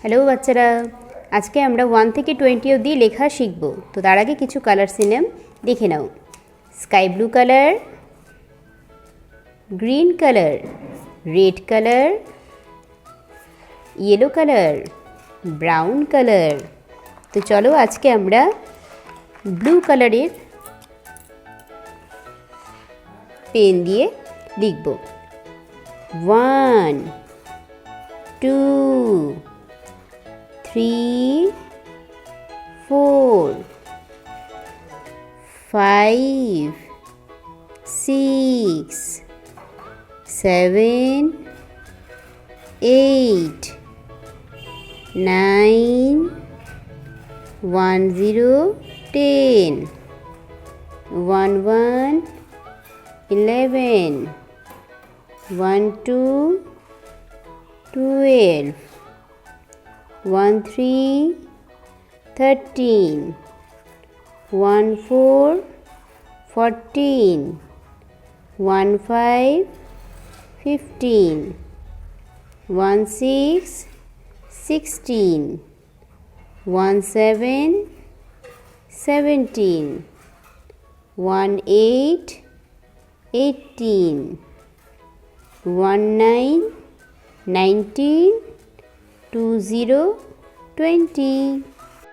Hello বাচ্চারা, আজকে আমরা 1 থেকে 20 অবধি লেখা শিখব। তো তার আগে কিছু কালার সিনেম দেখে নাও। Sky blue colour, green colour, red colour, yellow colour, brown colour. তো চলো আজকে আমরা ব্লু কালারের পেন দিয়ে লিখব। 1 2 3 4 5 6 7 8 9 1 0 10 1 1 11 1 2 12 1 3 13 1 4 14 1 5 15 1 6 16 1 7 17 1 8 18 1 9 19 2 0 20